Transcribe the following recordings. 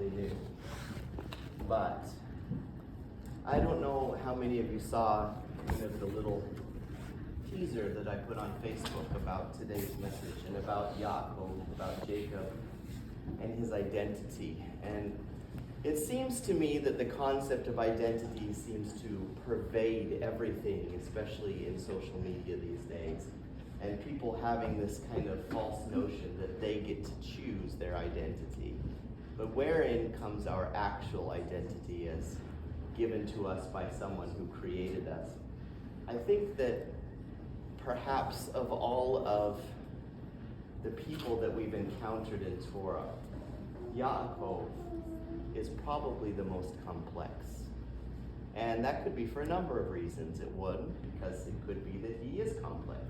relatively new. But I don't know how many of you saw the little teaser that I put on Facebook about today's message and about Yaakov, about Jacob and his identity. And it seems to me that the concept of identity seems to pervade everything, especially in social media these days. And people having this kind of false notion that they get to choose their identity. But wherein comes our actual identity as given to us by someone who created us? I think that perhaps of all of the people that we've encountered in Torah, Yaakov is probably the most complex. And that could be for a number of reasons. It would, because it could be that he is complex.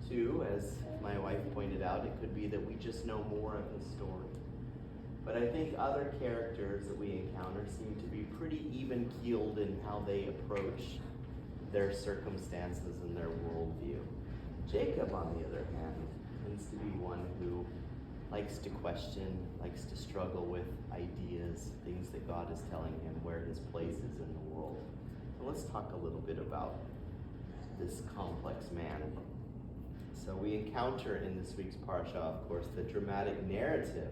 Two, as my wife pointed out, it could be that we just know more of his story. But I think other characters that we encounter seem to be pretty even-keeled in how they approach their circumstances and their worldview. Jacob, on the other hand, tends to be one who likes to question, likes to struggle with ideas, things that God is telling him, where his place is in the world. So let's talk a little bit about this complex man. So we encounter in this week's parsha, of course, the dramatic narrative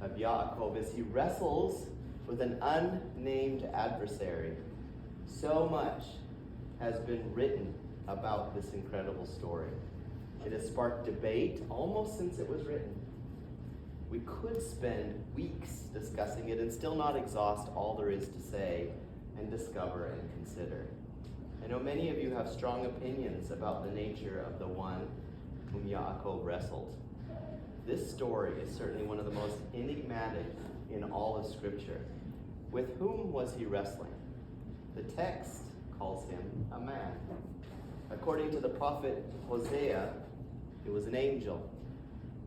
of Yaakov as he wrestles with an unnamed adversary. So much has been written about this incredible story. It has sparked debate almost since it was written. We could spend weeks discussing it and still not exhaust all there is to say and discover and consider. I know many of you have strong opinions about the nature of the one whom Yaakov wrestled. This story is certainly one of the most enigmatic in all of Scripture. With whom was he wrestling? The text calls him a man. According to the prophet Hosea, it was an angel.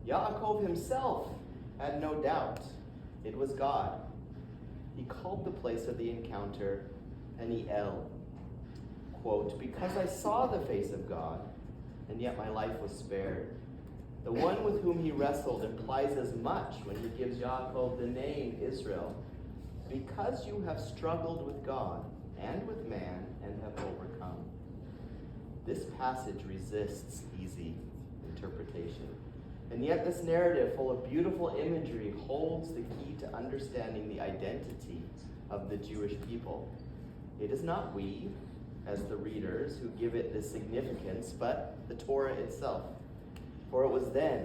Yaakov himself had no doubt it was God. He called the place of the encounter Peniel. Quote, because I saw the face of God, and yet my life was spared. The one with whom he wrestled implies as much when he gives Yaakov the name Israel. Because you have struggled with God and with man and have overcome. This passage resists easy interpretation. And yet this narrative, full of beautiful imagery, holds the key to understanding the identity of the Jewish people. It is not we, as the readers, who give it this significance, but the Torah itself. For it was then,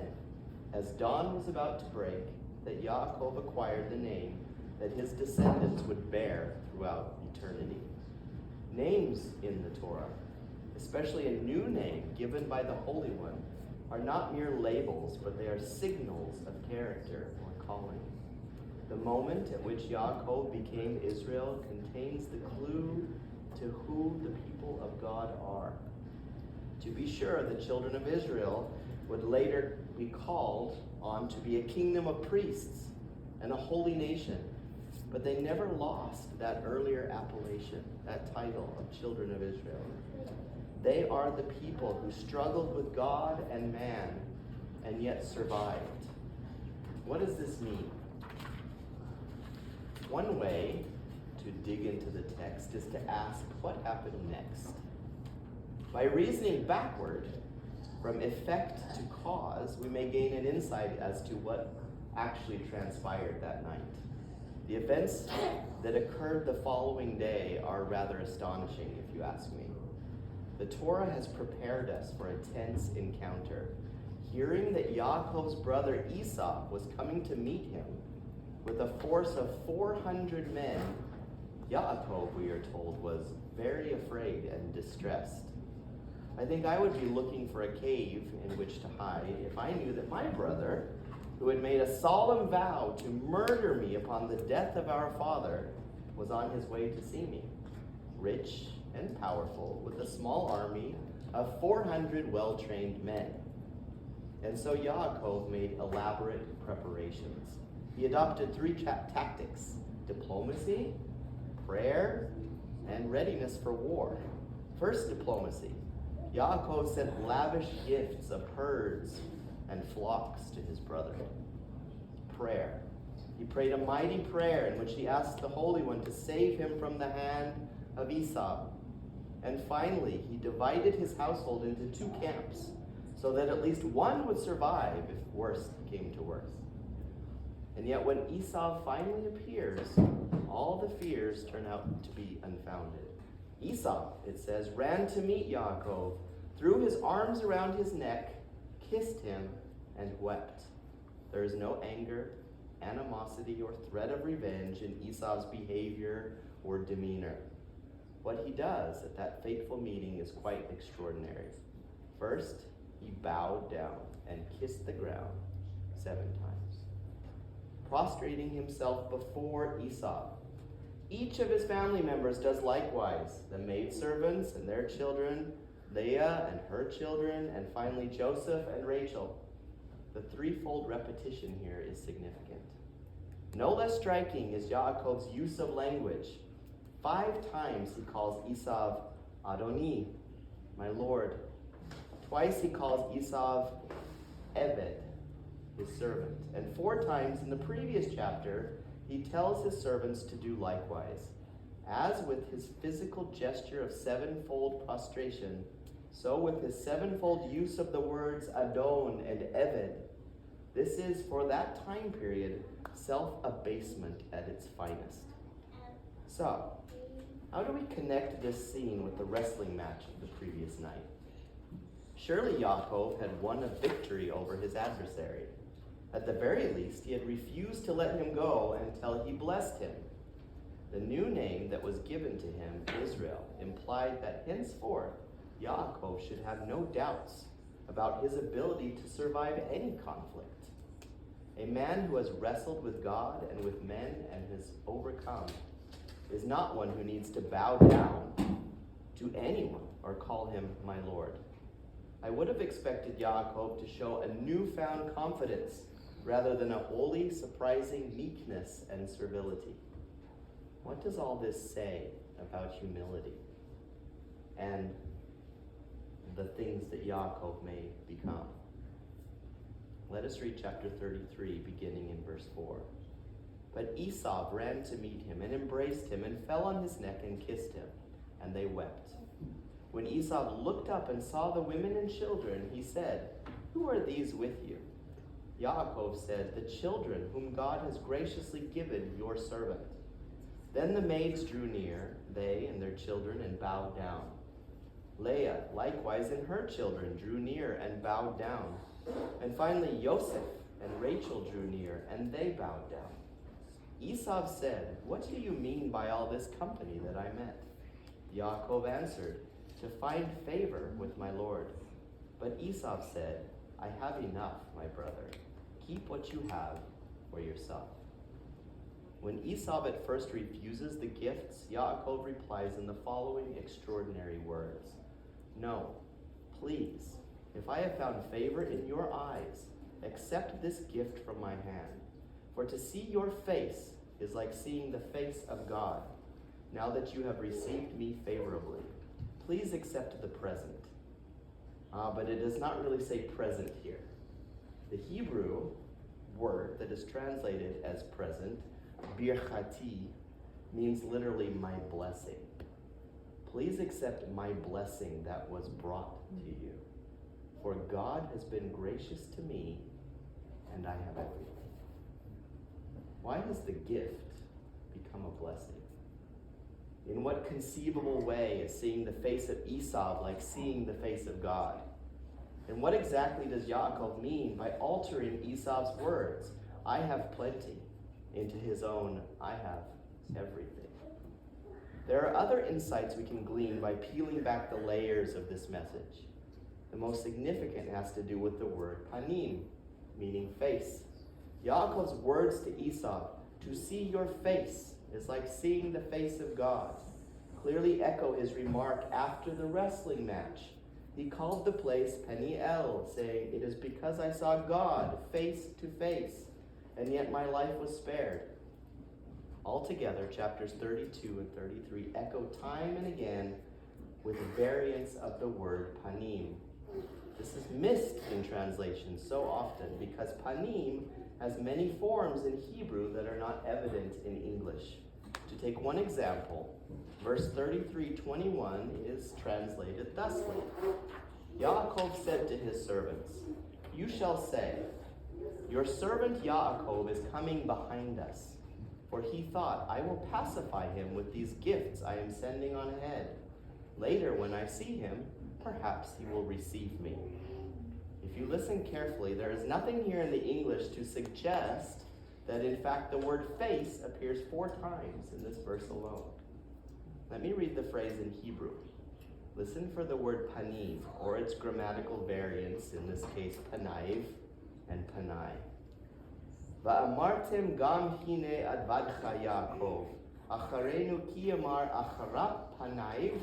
as dawn was about to break, that Yaakov acquired the name that his descendants would bear throughout eternity. Names in the Torah, especially a new name given by the Holy One, are not mere labels, but they are signals of character or calling. The moment at which Yaakov became Israel contains the clue to who the people of God are. To be sure, the children of Israel would later be called on to be a kingdom of priests and a holy nation, but they never lost that earlier appellation, that title of children of Israel. They are the people who struggled with God and man and yet survived. What does this mean? One way to dig into the text is to ask what happened next. By reasoning backward from effect to cause, we may gain an insight as to what actually transpired that night. The events that occurred the following day are rather astonishing, if you ask me. The Torah has prepared us for a tense encounter. Hearing that Yaakov's brother Esau was coming to meet him with a force of 400 men, Yaakov, we are told, was very afraid and distressed. I think I would be looking for a cave in which to hide if I knew that my brother, who had made a solemn vow to murder me upon the death of our father, was on his way to see me, rich and powerful, with a small army of 400 well-trained men. And so Yaakov made elaborate preparations. He adopted three tactics: diplomacy, prayer, and readiness for war. First, diplomacy. Yaakov sent lavish gifts of herds and flocks to his brother. Prayer. He prayed a mighty prayer in which he asked the Holy One to save him from the hand of Esau. And finally, he divided his household into two camps so that at least one would survive if worst came to worst. And yet when Esau finally appears, all the fears turn out to be unfounded. Esau, it says, ran to meet Yaakov, threw his arms around his neck, kissed him, and wept. There is no anger, animosity, or threat of revenge in Esau's behavior or demeanor. What he does at that fateful meeting is quite extraordinary. First, he bowed down and kissed the ground 7 times, prostrating himself before Esau. Each of his family members does likewise. The maidservants and their children, Leah and her children, and finally Joseph and Rachel. The threefold repetition here is significant. No less striking is Yaakov's use of language. 5 times he calls Esau Adoni, my Lord. Twice he calls Esau Eved, his servant. And 4 times in the previous chapter, he tells his servants to do likewise. As with his physical gesture of 7-fold prostration, so with his 7-fold use of the words Adon and Eved, this is, for that time period, self-abasement at its finest. So, how do we connect this scene with the wrestling match of the previous night? Surely Yaakov had won a victory over his adversary. At the very least, he had refused to let him go until he blessed him. The new name that was given to him, Israel, implied that henceforth Yaakov should have no doubts about his ability to survive any conflict. A man who has wrestled with God and with men and has overcome is not one who needs to bow down to anyone or call him my Lord. I would have expected Yaakov to show a newfound confidence rather than a wholly surprising meekness and servility. What does all this say about humility and the things that Yaakov may become? Let us read chapter 33, beginning in verse 4. But Esau ran to meet him and embraced him and fell on his neck and kissed him, and they wept. When Esau looked up and saw the women and children, he said, "Who are these with you?" Yaakov said, "The children whom God has graciously given your servant." Then the maids drew near, they and their children, and bowed down. Leah likewise and her children drew near and bowed down. And finally Joseph and Rachel drew near, and they bowed down. Esau said, "What do you mean by all this company that I met?" Yaakov answered, "To find favor with my Lord." But Esau said, "I have enough, my brother. Keep what you have for yourself." When Esau at first refuses the gifts, Yaakov replies in the following extraordinary words. "No, please, if I have found favor in your eyes, accept this gift from my hand. For to see your face is like seeing the face of God. Now that you have received me favorably, please accept the present." But it does not really say present here. The Hebrew word that is translated as present, birchati, means literally my blessing. Please accept my blessing that was brought to you. For God has been gracious to me, and I have everything. Why has the gift become a blessing? In what conceivable way is seeing the face of Esau like seeing the face of God? And what exactly does Yaakov mean by altering Esau's words, "I have plenty," into his own, "I have everything"? There are other insights we can glean by peeling back the layers of this message. The most significant has to do with the word panim, meaning face. Yaakov's words to Esau, "To see your face is like seeing the face of God," clearly echo his remark after the wrestling match. He called the place Peniel, saying, "It is because I saw God face to face, and yet my life was spared." Altogether, chapters 32 and 33 echo time and again with variants of the word panim. This is missed in translation so often because panim has many forms in Hebrew that are not evident in English. To take one example, verse 33:21 is translated thusly. Yaakov said to his servants, "You shall say, your servant Yaakov is coming behind us, for he thought, I will pacify him with these gifts I am sending on ahead. Later, when I see him, perhaps he will receive me." If you listen carefully, there is nothing here in the English to suggest that in fact the word face appears 4 times in this verse alone. Let me read the phrase in Hebrew. Listen for the word panim, or its grammatical variants, in this case panaiv and panai. Va'amartem gam hine advadcha Yaakov, acharenu ki amar achara panaiv,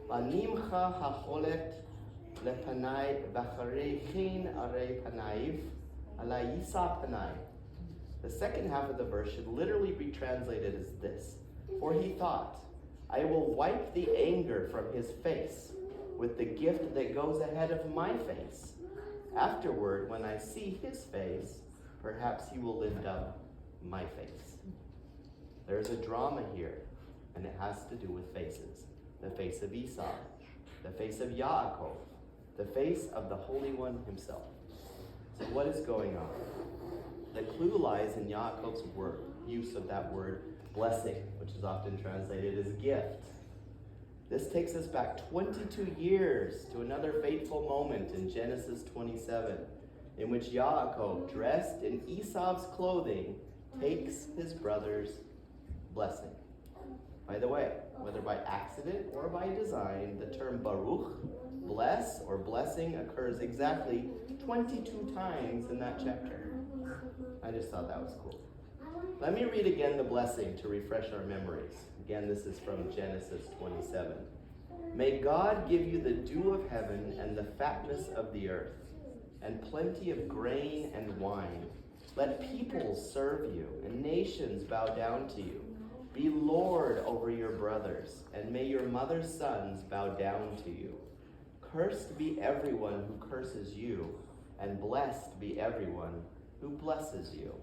va'nimcha hacholet lepanai v'acharei chen arei panaiv, ala yisa panai. The second half of the verse should literally be translated as this: for he thought, I will wipe the anger from his face with the gift that goes ahead of my face. Afterward, when I see his face, perhaps he will lift up my face. There's a drama here, and it has to do with faces. The face of Esau, the face of Yaakov, the face of the Holy One himself. So what is going on? The clue lies in Yaakov's use of that word blessing, which is often translated as gift. This takes us back 22 years to another fateful moment in Genesis 27, in which Yaakov, dressed in Esau's clothing, takes his brother's blessing. By the way, whether by accident or by design, the term Baruch, bless or blessing, occurs exactly 22 times in that chapter. I just thought that was cool. Let me read again the blessing to refresh our memories. Again, this is from Genesis 27. May God give you the dew of heaven and the fatness of the earth, and plenty of grain and wine. Let peoples serve you, and nations bow down to you. Be Lord over your brothers, and may your mother's sons bow down to you. Cursed be everyone who curses you, and blessed be everyone who blesses you.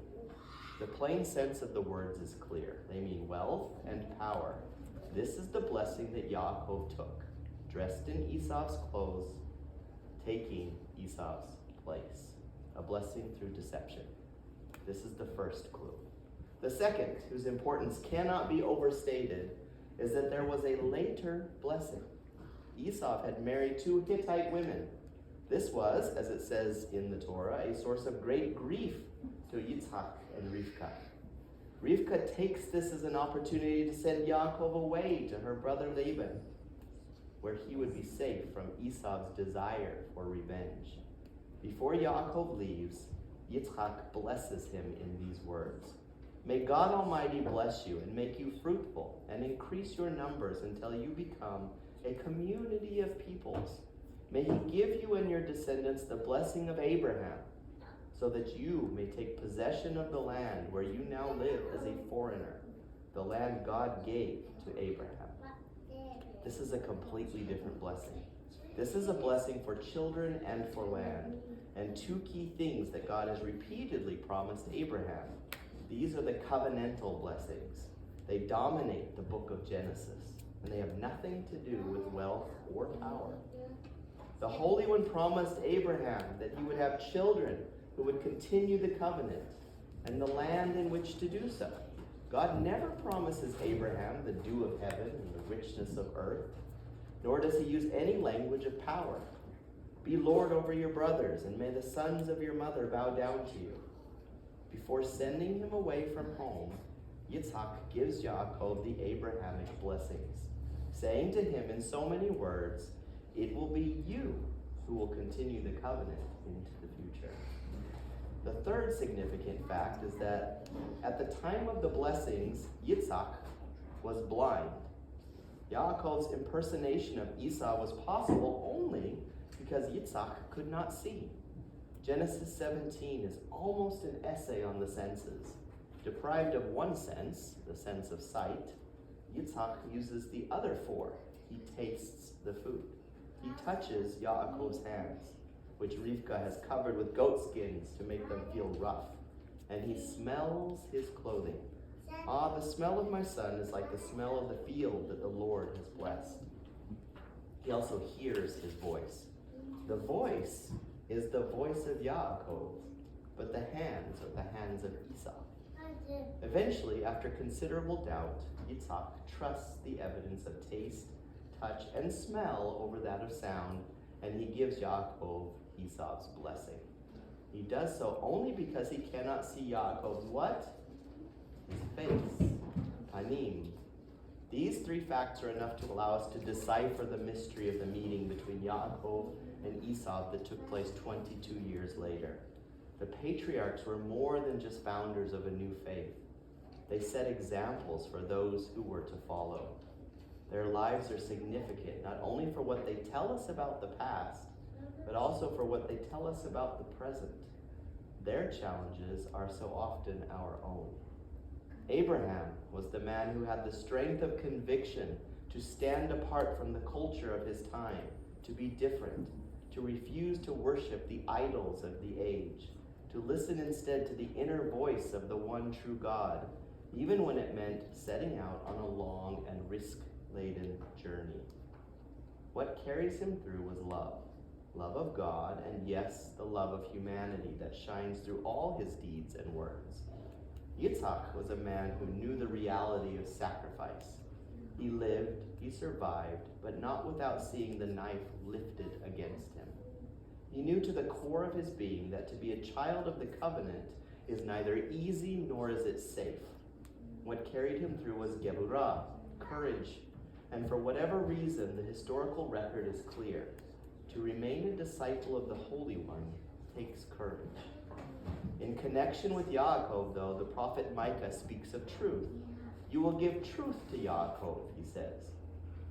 The plain sense of the words is clear. They mean wealth and power. This is the blessing that Yaakov took, dressed in Esau's clothes, taking Esau's place. A blessing through deception. This is the first clue. The second, whose importance cannot be overstated, is that there was a later blessing. Esau had married 2 Hittite women. This was, as it says in the Torah, a source of great grief to Yitzhak and Rivka. Rivka takes this as an opportunity to send Yaakov away to her brother Laban, where he would be safe from Esau's desire for revenge. Before Yaakov leaves, Yitzhak blesses him in these words. May God Almighty bless you and make you fruitful and increase your numbers until you become a community of peoples. May he give you and your descendants the blessing of Abraham, so that you may take possession of the land where you now live as a foreigner, the land God gave to Abraham. This is a completely different blessing. This is a blessing for children and for land, and 2 key things that God has repeatedly promised Abraham. These are the covenantal blessings. They dominate the book of Genesis, and they have nothing to do with wealth or power. The Holy One promised Abraham that he would have children who would continue the covenant and the land in which to do so. God never promises Abraham the dew of heaven and the richness of earth, nor does he use any language of power. Be Lord over your brothers, and may the sons of your mother bow down to you. Before sending him away from home, Yitzhak gives Yaakov the Abrahamic blessings, saying to him in so many words, it will be you who will continue the covenant into the future. The third significant fact is that at the time of the blessings, Yitzhak was blind. Yaakov's impersonation of Esau was possible only because Yitzhak could not see. Genesis 17 is almost an essay on the senses. Deprived of one sense, the sense of sight, Yitzhak uses the other 4. He tastes the food. He touches Yaakov's hands, which Rivka has covered with goat skins to make them feel rough. and he smells his clothing. Ah, the smell of my son is like the smell of the field that the Lord has blessed. He also hears his voice. The voice is the voice of Yaakov, but the hands are the hands of Esau. Eventually, after considerable doubt, Yitzhak trusts the evidence of taste, touch, and smell over that of sound, and he gives Yaakov Esau's blessing. He does so only because he cannot see Yaakov's what? His face, panim. These three facts are enough to allow us to decipher the mystery of the meeting between Yaakov and Esau that took place 22 years later. The patriarchs were more than just founders of a new faith. They set examples for those who were to follow. Their lives are significant not only for what they tell us about the past, but also for what they tell us about the present. Their challenges are so often our own. Abraham was the man who had the strength of conviction to stand apart from the culture of his time, to be different, to refuse to worship the idols of the age, to listen instead to the inner voice of the one true God, even when it meant setting out on a long and risk-laden journey. What carries him through was love. Love of God, and yes, the love of humanity that shines through all his deeds and words. Yitzhak was a man who knew the reality of sacrifice. He lived, he survived, but not without seeing the knife lifted against him. He knew to the core of his being that to be a child of the covenant is neither easy nor is it safe. What carried him through was geburah, courage, and for whatever reason, the historical record is clear. To remain a disciple of the Holy One takes courage. In connection with Yaakov, though, the prophet Micah speaks of truth. You will give truth to Yaakov, he says.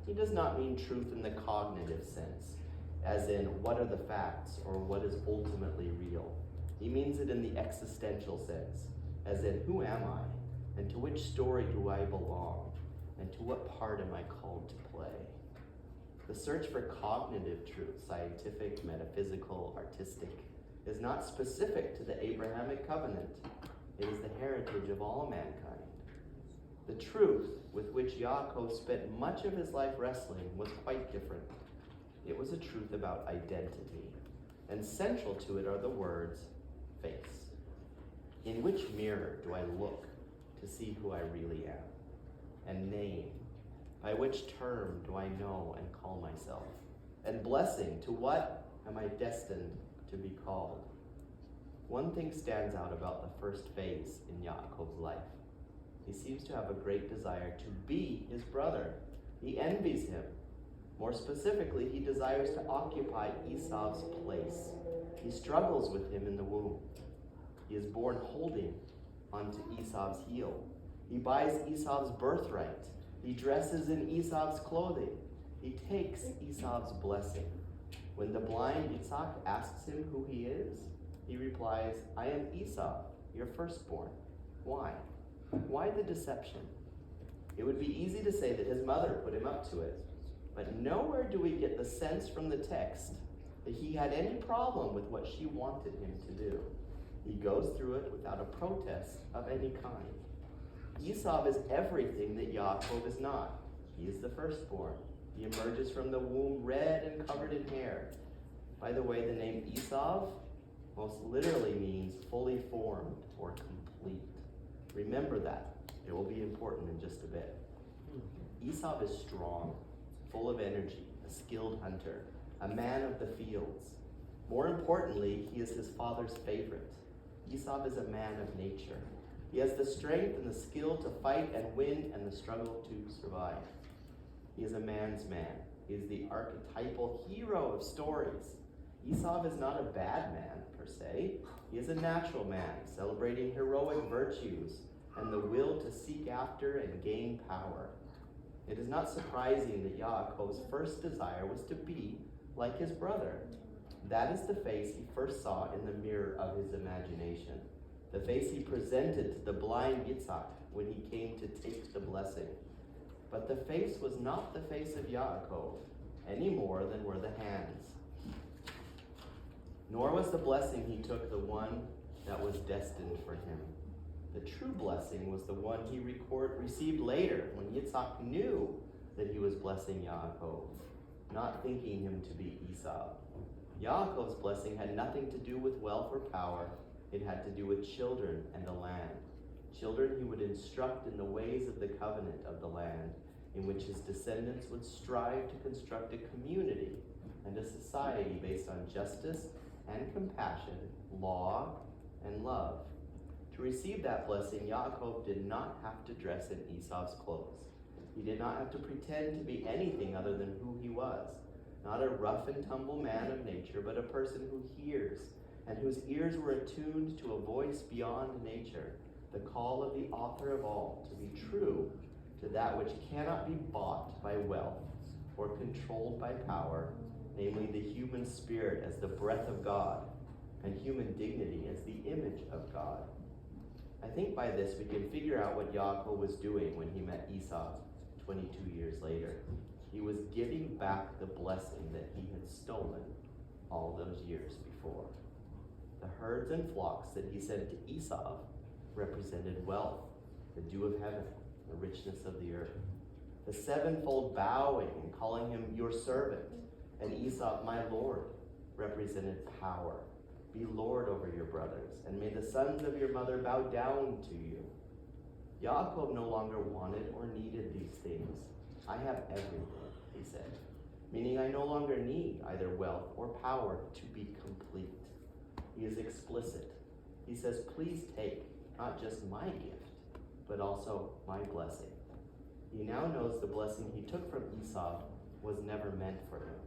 He does not mean truth in the cognitive sense, as in what are the facts or what is ultimately real. He means it in the existential sense, as in who am I, and to which story do I belong, and to what part am I called to play. The search for cognitive truth, scientific, metaphysical, artistic, is not specific to the Abrahamic covenant. It is the heritage of all mankind. The truth with which Yaakov spent much of his life wrestling was quite different. It was a truth about identity, and central to it are the words, face. In which mirror do I look to see who I really am? And name. By which term do I know and call myself? And blessing, to what am I destined to be called? One thing stands out about the first phase in Yaakov's life. He seems to have a great desire to be his brother. He envies him. More specifically, he desires to occupy Esau's place. He struggles with him in the womb. He is born holding onto Esau's heel. He buys Esau's birthright. He dresses in Esau's clothing. He takes Esau's blessing. When the blind Yitzhak asks him who he is, he replies, I am Esau, your firstborn. Why? Why the deception? It would be easy to say that his mother put him up to it, but nowhere do we get the sense from the text that he had any problem with what she wanted him to do. He goes through it without a protest of any kind. Esau is everything that Yaakov is not. He is the firstborn. He emerges from the womb red and covered in hair. By the way, the name Esau most literally means fully formed or complete. Remember that. It will be important in just a bit. Esau is strong, full of energy, a skilled hunter, a man of the fields. More importantly, he is his father's favorite. Esau is a man of nature. He has the strength and the skill to fight and win and the struggle to survive. He is a man's man. He is the archetypal hero of stories. Esau is not a bad man, per se. He is a natural man, celebrating heroic virtues and the will to seek after and gain power. It is not surprising that Yaakov's first desire was to be like his brother. That is the face he first saw in the mirror of his imagination. The face he presented to the blind Yitzhak when he came to take the blessing. But the face was not the face of Yaakov, any more than were the hands. Nor was the blessing he took the one that was destined for him. The true blessing was the one he received later, when Yitzhak knew that he was blessing Yaakov, not thinking him to be Esau. Yaakov's blessing had nothing to do with wealth or power. It had to do with children and the land. Children he would instruct in the ways of the covenant of the land, in which his descendants would strive to construct a community and a society based on justice and compassion, law and love. To receive that blessing, Yaakov did not have to dress in Esau's clothes. He did not have to pretend to be anything other than who he was. Not a rough and tumble man of nature, but a person who hears and whose ears were attuned to a voice beyond nature, the call of the author of all, to be true to that which cannot be bought by wealth or controlled by power, namely the human spirit as the breath of God and human dignity as the image of God. I think by this we can figure out what Yaakov was doing when he met Esau 22 years later. He was giving back the blessing that he had stolen all those years before. The herds and flocks that he sent to Esau represented wealth, the dew of heaven, the richness of the earth. The sevenfold bowing and calling him your servant, and Esau, my Lord, represented power. Be Lord over your brothers, and may the sons of your mother bow down to you. Yaakov no longer wanted or needed these things. I have everything, he said, meaning I no longer need either wealth or power to be complete. He is explicit. He says, please take not just my gift, but also my blessing. He now knows the blessing he took from Esau was never meant for him,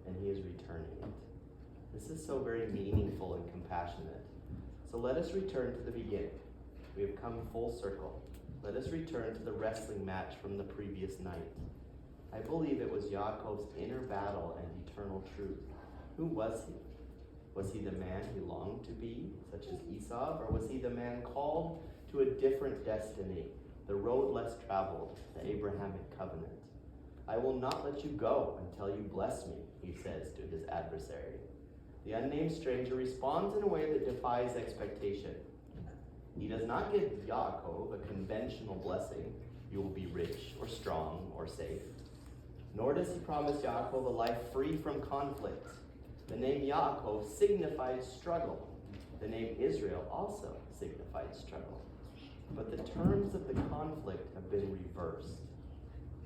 and he is returning it. This is so very meaningful and compassionate. So let us return to the beginning. We have come full circle. Let us return to the wrestling match from the previous night. I believe it was Yaakov's inner battle and eternal truth. Who was he? Was he the man he longed to be, such as Esau, or was he the man called to a different destiny, the road less traveled, the Abrahamic covenant? I will not let you go until you bless me, he says to his adversary. The unnamed stranger responds in a way that defies expectation. He does not give Yaakov a conventional blessing, you will be rich or strong or safe. Nor does he promise Yaakov a life free from conflict. The name Yaakov signifies struggle. The name Israel also signified struggle. But the terms of the conflict have been reversed.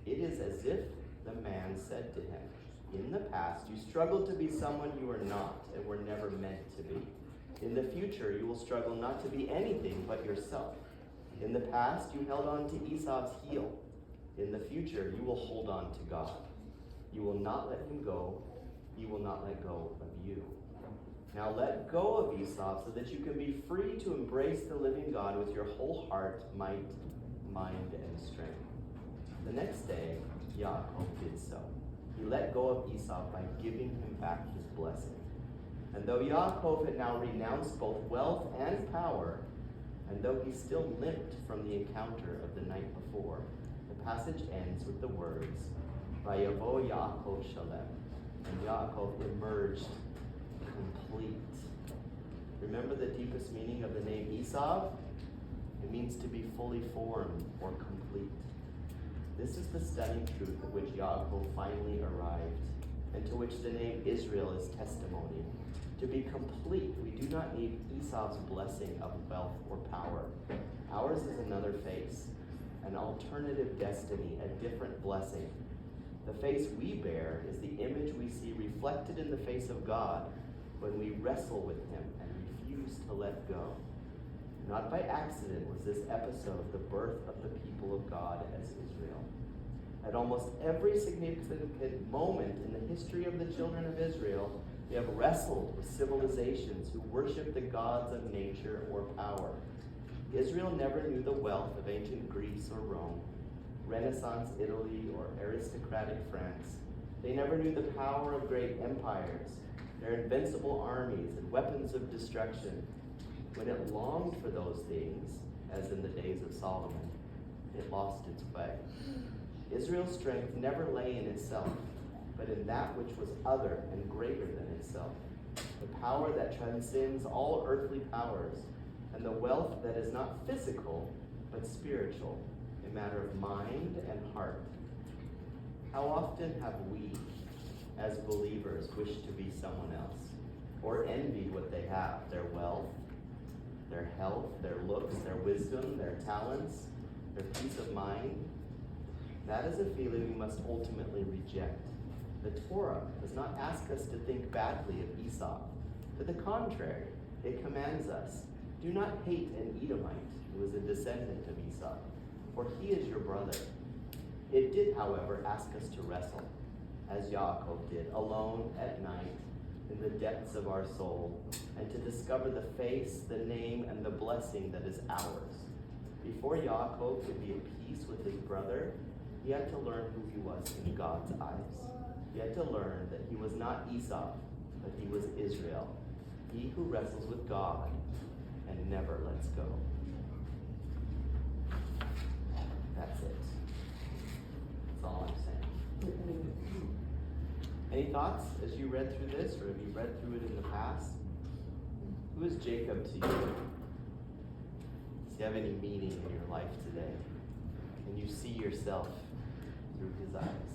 It is as if the man said to him, in the past, you struggled to be someone you are not and were never meant to be. In the future, you will struggle not to be anything but yourself. In the past, you held on to Esau's heel. In the future, you will hold on to God. You will not let him go. He will not let go of you. Now let go of Esau so that you can be free to embrace the living God with your whole heart, might, mind, and strength. The next day, Yaakov did so. He let go of Esau by giving him back his blessing. And though Yaakov had now renounced both wealth and power, and though he still limped from the encounter of the night before, the passage ends with the words, Vayavo Yaakov Shalem, and Yaakov emerged complete. Remember the deepest meaning of the name Esau? It means to be fully formed or complete. This is the stunning truth at which Yaakov finally arrived, and to which the name Israel is testimony. To be complete, we do not need Esau's blessing of wealth or power. Ours is another face, an alternative destiny, a different blessing. The face we bear is the image we see reflected in the face of God when we wrestle with him and refuse to let go. Not by accident was this episode the birth of the people of God as Israel. At almost every significant moment in the history of the children of Israel, they have wrestled with civilizations who worship the gods of nature or power. Israel never knew the wealth of ancient Greece or Rome, Renaissance Italy or aristocratic France. They never knew the power of great empires, their invincible armies and weapons of destruction. When it longed for those things, as in the days of Solomon, it lost its way. Israel's strength never lay in itself, but in that which was other and greater than itself. the power that transcends all earthly powers, and the wealth that is not physical, but spiritual, a matter of mind and heart. How often have we, as believers, wished to be someone else, or envied what they have, their wealth, their health, their looks, their wisdom, their talents, their peace of mind? That is a feeling we must ultimately reject. The Torah does not ask us to think badly of Esau. To the contrary, it commands us, do not hate an Edomite who is a descendant of Esau, for he is your brother. It did, however, ask us to wrestle, as Yaakov did, alone at night in the depths of our soul, and to discover the face, the name, and the blessing that is ours. Before Yaakov could be at peace with his brother, he had to learn who he was in God's eyes. He had to learn that he was not Esau, but he was Israel, he who wrestles with God and never lets go. That's it. That's all I'm saying. Any thoughts as you read through this, or have you read through it in the past? Who is Jacob to you? Does he have any meaning in your life today? Can you see yourself through his eyes?